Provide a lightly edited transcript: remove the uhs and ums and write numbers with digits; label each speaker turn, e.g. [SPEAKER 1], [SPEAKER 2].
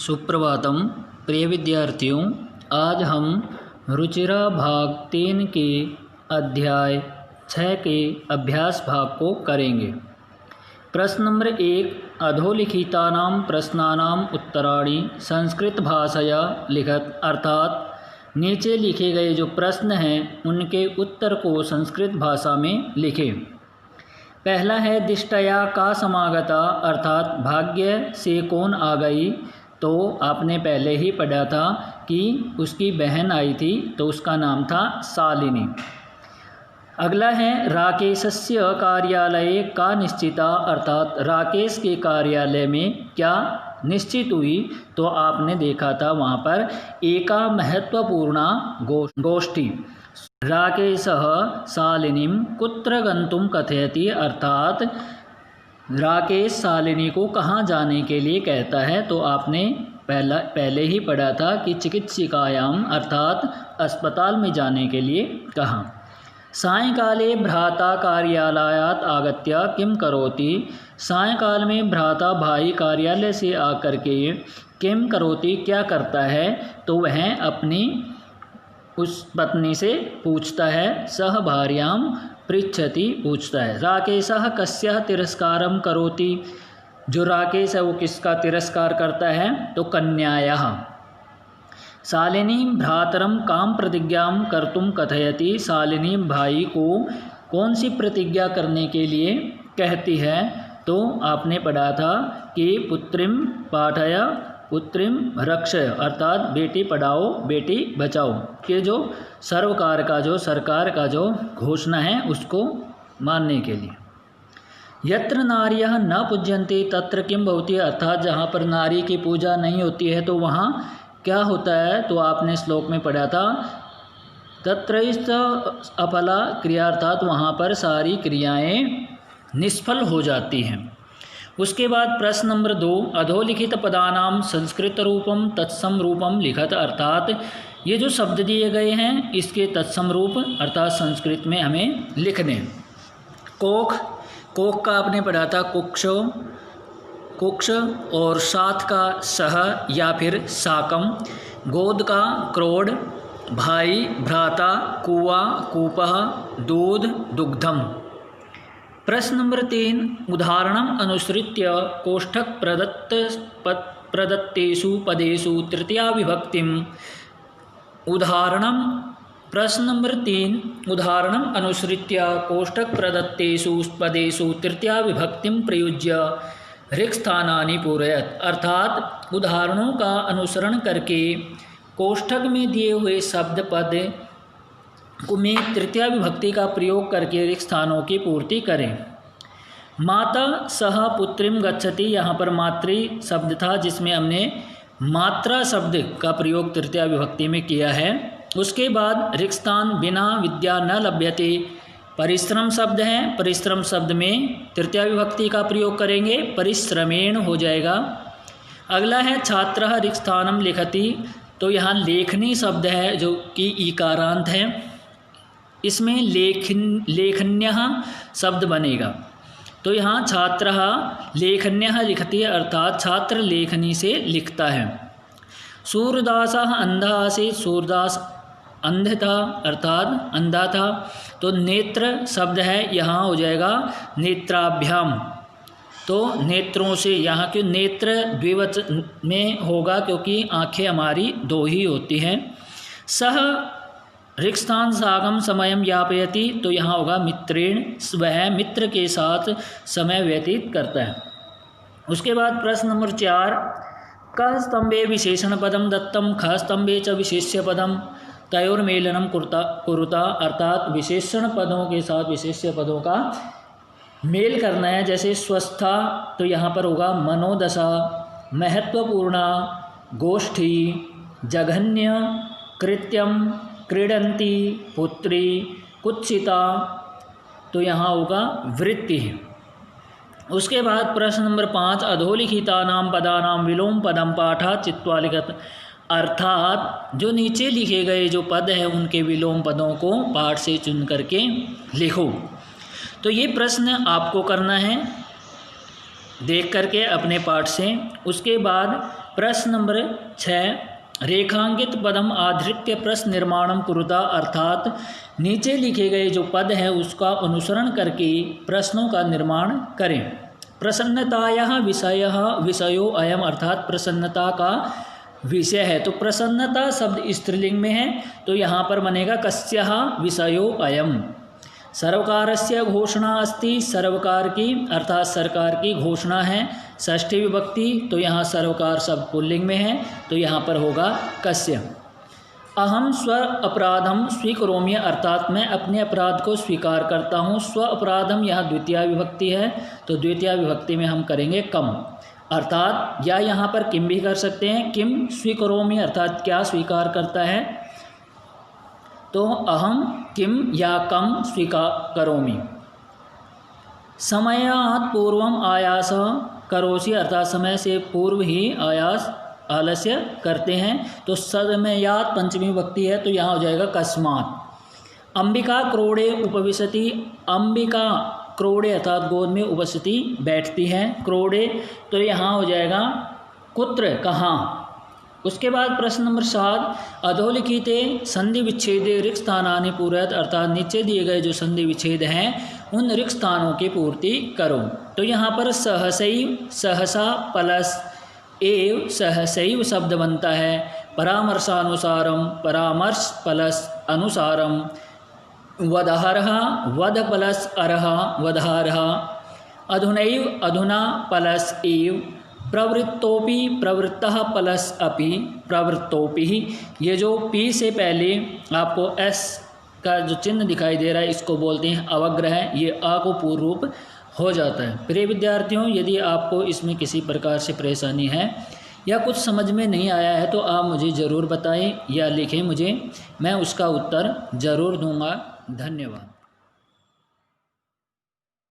[SPEAKER 1] सुप्रभातम प्रिय विद्यार्थियों, आज हम रुचिरा भाग 3 के अध्याय 6 के अभ्यास भाग को करेंगे। प्रश्न नंबर 1, अधोलिखितानां प्रश्नानां उत्तराणि संस्कृत भाषया लिखत, अर्थात नीचे लिखे गए जो प्रश्न हैं उनके उत्तर को संस्कृत भाषा में लिखें। पहला है दिष्टया का समागता, अर्थात भाग्य से कौन आ गई। तो आपने पहले ही पढ़ा था कि उसकी बहन आई थी, तो उसका नाम था शालिनी। अगला है राकेशस्य कार्यालय का निश्चिता, अर्थात राकेश के कार्यालय में क्या निश्चित हुई। तो आपने देखा था वहाँ पर एका महत्वपूर्ण गोष्ठी। राकेशः शालिनीं कुत्र गन्तुं कथयति, अर्थात राकेश शालिनी को कहाँ जाने के लिए कहता है। तो आपने पहले ही पढ़ा था कि चिकित्सिकायाम, अर्थात अस्पताल में जाने के लिए कहा। सायंकाले भ्राता कार्यालयात् आगत्य किम करोति, सायंकाल में भ्राता भाई कार्यालय से आकर के किम करोति क्या करता है। तो वह अपनी उस पत्नी से पूछता है, सह भार्याम पृच्छति, पूछता है। राकेशः कस्यः तिरस्कारं करोति, जो राकेश है वो किसका तिरस्कार करता है। तो कन्यायाः। शालिनी भ्रातरं कां प्रतिज्ञां कर्तुं कथयति, शालिनी भाई को कौन सी प्रतिज्ञा करने के लिए कहती है। तो आपने पढ़ा था कि पुत्रीं पाठय पुत्रीं रक्षय, अर्थात बेटी पढ़ाओ बेटी बचाओ के जो सरकार का जो घोषणा है उसको मानने के लिए। यत्र नार्यः न पूज्यन्ते तत्र किं भवति, अर्थात जहाँ पर नारी की पूजा नहीं होती है तो वहाँ क्या होता है। तो आपने श्लोक में पढ़ा था तत्रैश्च अफला क्रिया, अर्थात वहाँ पर सारी क्रियाएं निष्फल हो जाती हैं। उसके बाद प्रश्न नंबर 2, अधोलिखित पदानां संस्कृत रूपम तत्सम रूपम लिखत, अर्थात ये जो शब्द दिए गए हैं इसके तत्सम रूप अर्थात संस्कृत में हमें लिखने। कोक का आपने पढ़ा था कुक्ष और साथ का सह या फिर साकम, गोद का क्रोड, भाई भ्राता कुआ कूपः, दूध दुग्धम। प्रश्न नंबर 3, उदाहरणम् अनुसृत्य कोष्ठक प्रदत्तेषु पदेषु तृतीया विभक्तिम्। प्रश्न नंबर 3, उदाहरणम् अनुसृत्य कोष्ठक प्रदत्तेषु पदेषु तृतीया विभक्तिं प्रयुज्य रिक्तस्थानानि पूरयत, अर्थात उदाहरणों का अनुसरण करके कोष्ठक में दिए हुए शब्द पद में तृतीया विभक्ति का प्रयोग करके रिक्त स्थानों की पूर्ति करें। माता सह पुत्रीम गच्छति, यहाँ पर मातृ शब्द था जिसमें हमने मात्रा शब्द का प्रयोग तृतीया विभक्ति में किया है। उसके बाद रिक्त स्थान बिना विद्या न लभ्यते, परिश्रम शब्द है, परिश्रम शब्द में तृतीया विभक्ति का प्रयोग करेंगे, परिश्रमेण हो जाएगा। अगला है छात्रः रिक्त स्थानम लिखति, तो यहाँ लेखनी शब्द है जो कि ईकारांत है, इसमें लेखन्यः शब्द बनेगा। तो यहाँ छात्रः लेखन्यः लिखति, अर्थात छात्र लेखनी से लिखता है। सूरदासः अंधा आसीत्, सूरदास अंध था अर्थात अंधा था। तो नेत्र शब्द है, यहाँ हो जाएगा नेत्राभ्याम, तो नेत्रों से, यहाँ के नेत्र द्विवचन में होगा क्योंकि आँखें हमारी दो ही होती हैं। सह रिक्तस्थान साकम समयम यापयति, तो यहाँ होगा मित्रेण, वह मित्र के साथ समय व्यतीत करता है। उसके बाद प्रश्न नंबर 4, क स्तंभे विशेषण पदम दत्तम ख स्तंभे च विशेष्य पदम तयोर्मेलनम कुरुता, अर्थात विशेषण पदों के साथ विशेष्य पदों का मेल करना है। जैसे स्वस्था, तो यहाँ पर होगा मनोदशा, महत्वपूर्ण, गोष्ठी, जघन्य, कृत्यम, क्रीडन्ति, पुत्री, कुत्सिता, तो यहाँ होगा वृत्ति। उसके बाद प्रश्न नंबर 5, अधोलिखितानां पदानां विलोम पदम पाठा चित्वा लिखत, अर्थात जो नीचे लिखे गए जो पद हैं उनके विलोम पदों को पाठ से चुन करके लिखो। तो ये प्रश्न आपको करना है देख करके अपने पाठ से। उसके बाद प्रश्न नंबर 6, रेखांकित पदम आधृत्य प्रश्न निर्माणम कुरुता, अर्थात नीचे लिखे गए जो पद है उसका अनुसरण करके प्रश्नों का निर्माण करें। प्रसन्नतायाः विषयो अयम, अर्थात प्रसन्नता का विषय है। तो प्रसन्नता शब्द स्त्रीलिंग में है तो यहाँ पर बनेगा कस्यः विषयो अयम। सर्वकारस्य घोषणा अस्ति, सर्वकार की अर्थात सरकार की घोषणा है। षष्ठी विभक्ति तो यहाँ सर्वकार शब्द पुल्लिंग में है तो यहाँ पर होगा कस्य। अहम स्व अपराधम स्वीकरोमि, अर्थात मैं अपने अपराध को स्वीकार करता हूँ। स्व अपराधम यहाँ द्वितीय विभक्ति है तो द्वितीय विभक्ति में हम करेंगे कम, अर्थात या यहाँ पर किम भी कर सकते हैं। किम स्वीकरोमि अर्थात क्या स्वीकार करता है, तो अहम किम या कम स्वीकार करोमि। समयात् पूर्वम आयास करोसि, अर्थात समय से पूर्व ही आलस्य करते हैं तो समयात् पंचमी विभक्ति है तो यहाँ हो जाएगा कस्मात्। अंबिका क्रोड़े उपविशति, अंबिका क्रोड़े अर्थात गोद में, उपस्थिति बैठती है। क्रोड़े तो यहाँ हो जाएगा कुत्र कहाँ। उसके बाद प्रश्न नंबर 7, अधोलिखिते संधि विच्छेदे रिक्त स्थानानि पूरयत, अर्थात नीचे दिए गए जो संधि विच्छेद हैं उन रिक्त स्थानों की पूर्ति करो। तो यहाँ पर सहसैव, सहसा प्लस एव, सहसैव शब्द बनता है। परामर्शानुसारम, परामर्श प्लस अनुसारम। वदहरः, वद प्लस अरः, वदहरः। अधुनैव, अधुना प्लस एव। प्रवृत्तोपि, प्रवृत्तः प्लस अपि, प्रवृत्तोपि। ये जो पी से पहले आपको एस का जो चिन्ह दिखाई दे रहा है इसको बोलते हैं अवग्रह, ये आ को पूर्व रूप हो जाता है। प्रिय विद्यार्थियों, यदि आपको इसमें किसी प्रकार से परेशानी है या कुछ समझ में नहीं आया है तो आप मुझे ज़रूर बताएं या लिखें मुझे, मैं उसका उत्तर ज़रूर दूंगा। धन्यवाद।